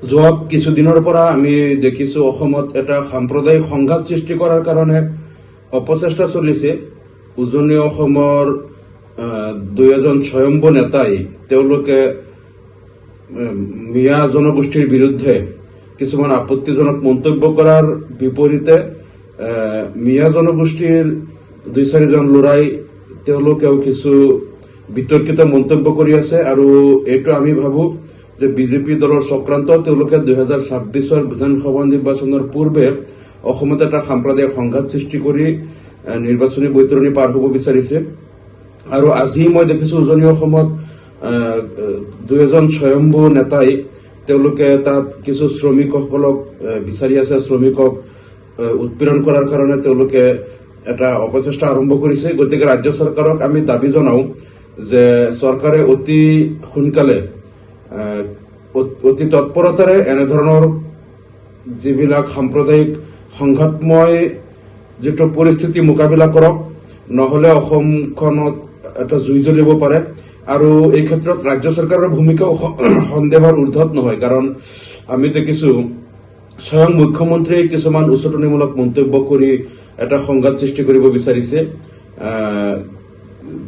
যোৱা কিছুদিনৰ পৰা আমি দেখিছো অসমত এটা সাম্প্ৰদায়িক সংঘাত সৃষ্টি কৰাৰ কাৰণে অপচেষ্টা চলিছে। উজনি অসমৰ দুই এজন স্বয়ম্ভু নেতাই তেওঁলোকে মিয়া জনগোষ্ঠীৰ বিৰুদ্ধে কিছুমান আপত্তিজনক মন্তব্য কৰাৰ বিপৰীতে মিয়া জনগোষ্ঠীৰ 2-4জন ল'ৰাই তেওঁলোকেও কিছু বিতৰ্কিত মন্তব্য কৰি আছে আৰু এইটো আমি ভাবো যে বিজেপি দলৰ চক্ৰান্ত। তেওঁলোকে 2026 বিধানসভা নিৰ্বাচনৰ পূৰ্বে অসমত এটা সাম্প্ৰদায়িক সংঘাত সৃষ্টি কৰি নিৰ্বাচনী বৈতৰণি পাৰ হ'ব বিচাৰিছে। আৰু আজি মই দেখিছো উজনি অসমত 2 স্বয়ম্ভু নেতাই তেওঁলোকে তাত কিছু শ্ৰমিকসকলক বিচাৰি আছে। শ্ৰমিকক উৎপীড়ন কৰাৰ কাৰণে তেওঁলোকে এটা অপচেষ্টা আৰম্ভ কৰিছে। গতিকে ৰাজ্য চৰকাৰক আমি দাবী জনাও যে চৰকাৰে অতি সোনকালে অতি তৎপৰতাৰে এনেধৰণৰ যিবিলাক সাম্প্ৰদায়িক সংঘাতময় যিটো পৰিস্থিতি মোকাবিলা কৰক, নহলে অসমখনত এটা জুই জ্বলিব পাৰে। আৰু এই ক্ষেত্ৰত ৰাজ্য চৰকাৰৰ ভূমিকাও সন্দেহৰ ঊৰ্ধত নহয়, কাৰণ আমি দেখিছো স্বয়ং মুখ্যমন্ত্ৰীয়ে কিছুমান উচতনিমূলক মন্তব্য কৰি এটা সংঘাত সৃষ্টি কৰিব বিচাৰিছে।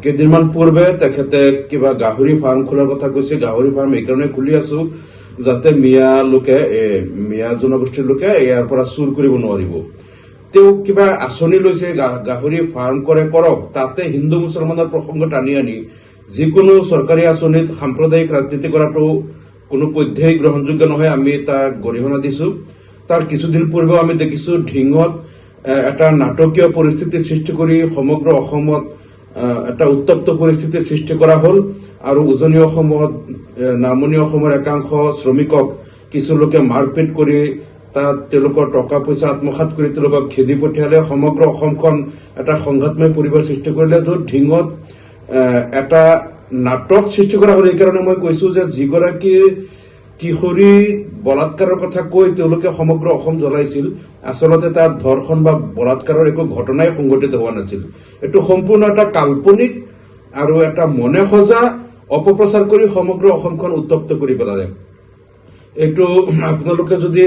কেইদিনমান পূৰ্বে তেখেতে কিবা গাহৰি ফাৰ্ম খোলাৰ কথা কৈছে। গাহৰি ফাৰ্ম এইকাৰণে খুলি আছো যাতে মিয়া জনগোষ্ঠীৰ লোকে ইয়াৰ পৰা চুৰ কৰিব নোৱাৰিব। তেওঁ কিবা আঁচনি লৈছে, গাহৰি ফাৰ্ম কৰক, তাতে হিন্দু মুছলমানৰ প্ৰসংগ টানি আনি যিকোনো চৰকাৰী আঁচনিত সাম্প্ৰদায়িক ৰাজনীতি কৰাটো কোনো পধ্যেই গ্ৰহণযোগ্য নহয়। আমি তাক গৰিহণা দিছো। তাৰ কিছুদিন পূৰ্বেও আমি দেখিছো ঢিঙত এটা নাটকীয় পৰিস্থিতিৰ সৃষ্টি কৰি সমগ্ৰ অসমত এটা উত্তপ্ত পৰিস্থিতিৰ সৃষ্টি কৰা হল। আৰু উজনি অসমত নামনি অসমৰ একাংশ শ্ৰমিকক কিছু লোকে মাৰপিট কৰি তাত তেওঁলোকৰ টকা পইচা আত্মসাৎ কৰি তেওঁলোকক খেদি পঠিয়ালে। সমগ্ৰ অসমখন এটা সংঘাতময় পৰিৱেশ সৃষ্টি কৰিলে, য'ত ঢিঙত এটা নাটক সৃষ্টি কৰা হল। এইকাৰণে মই কৈছো যে যিগৰাকী কিশোৰী বলাৎকাৰৰ কথা কৈ তেওঁলোকে সমগ্ৰ অসম জ্বলাইছিল, আচলতে তাত ধৰ্ষণ বা বলাৎকাৰৰ একো ঘটনাই সংঘটিত হোৱা নাছিল। এইটো সম্পূৰ্ণ এটা কাল্পনিক আৰু এটা মনে সজা অপপ্ৰচাৰ কৰি সমগ্ৰ অসমখন উত্তপ্ত কৰি পেলালে। এইটো আপোনালোকে যদি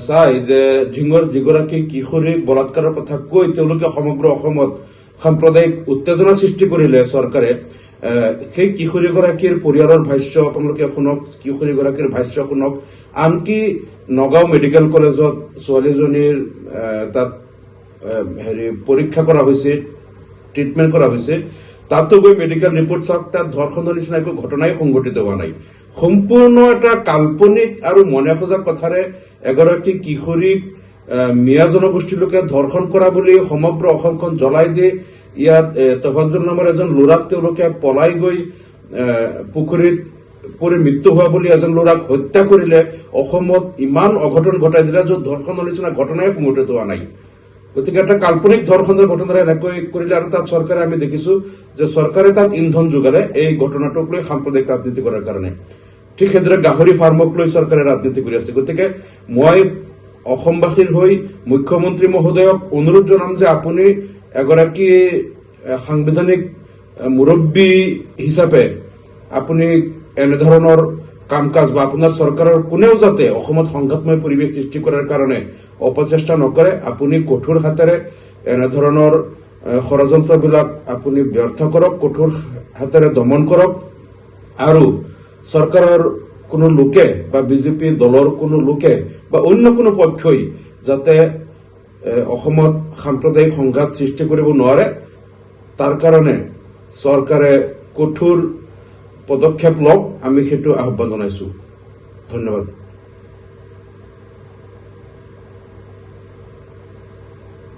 চাই যে ঢিঙৰ যিগৰাকী কিশোৰীক বলাৎকাৰৰ কথা কৈ তেওঁলোকে সমগ্ৰ অসমত সাম্প্ৰদায়িক উত্তেজনা সৃষ্টি কৰিলে চৰকাৰে, সেই কিশোৰীগৰাকীৰ পৰিয়ালৰ ভাষ্য আপোনালোকে শুনক, কিশোৰীগৰাকীৰ ভাষ্য শুনক। আনকি নগাঁও মেডিকেল কলেজত ছোৱালীজনীৰ তাত পৰীক্ষা কৰা হৈছে, ট্ৰিটমেণ্ট কৰা হৈছে, তাতো গৈ মেডিকেল ৰিপৰ্ট চাওক, তাত ধৰ্ষণৰ নিচিনা একো ঘটনাই সংঘটিত হোৱা নাই। সম্পূৰ্ণ এটা কাল্পনিক আৰু মনে সজা কথাৰে এগৰাকী কিশোৰীক মিয়া জনগোষ্ঠীৰ লোকে ধৰ্ষণ কৰা বুলি সমগ্ৰ অসমখন জ্বলাই দিয়ে। ইয়াত তফাজ্জল নামৰ এজন ল'ৰাক তেওঁলোকে পলাই গৈ পুখুৰীত পৰি মৃত্যু হোৱা বুলি এজন ল'ৰাক হত্যা কৰিলে। অসমত ইমান অঘটন ঘটাই দিলে য'ত ধৰ্ষণৰ নিচিনা ঘটনাই সংঘটিত হোৱা নাই। গতিকে এটা কাল্পনিক ধৰ্ষণৰ ঘটনাৰে এনেকৈ কৰিলে। আৰু তাত চৰকাৰে আমি দেখিছো যে চৰকাৰে তাত ইন্ধন যোগালে এই ঘটনাটোক লৈ সাম্প্ৰদায়িক ৰাজনীতি কৰাৰ কাৰণে। ঠিক সেইদৰে গাহৰি ফাৰ্মক লৈ চৰকাৰে ৰাজনীতি কৰি আছে। গতিকে মই অসমবাসীৰ হৈ মুখ্যমন্ত্ৰী মহোদয়ক অনুৰোধ জনাম যে আপুনি এগৰাকী সাংবিধানিক মুৰব্বী হিচাপে আপুনি এনেধৰণৰ কাম কাজ বা আপোনাৰ চৰকাৰৰ কোনেও যাতে অসমত সংঘাতময় পৰিৱেশ সৃষ্টি কৰাৰ কাৰণে অপচেষ্টা নকৰে। আপুনি কঠোৰ হাতেৰে এনেধৰণৰ ষড়যন্ত্ৰবিলাক আপুনি ব্যৰ্থ কৰক, কঠোৰ হাতেৰে দমন কৰক। আৰু চৰকাৰৰ কোনো লোকে বা বিজেপি দলৰ কোনো লোকে বা অন্য কোনো পক্ষই যাতে অসমত সাম্প্ৰদায়িক সংঘাত সৃষ্টি কৰিব নোৱাৰে, তাৰ কাৰণে চৰকাৰে কঠোৰ পদক্ষেপ লওক, আমি সেইটো আহ্বান জনাইছো। ধন্যবাদ।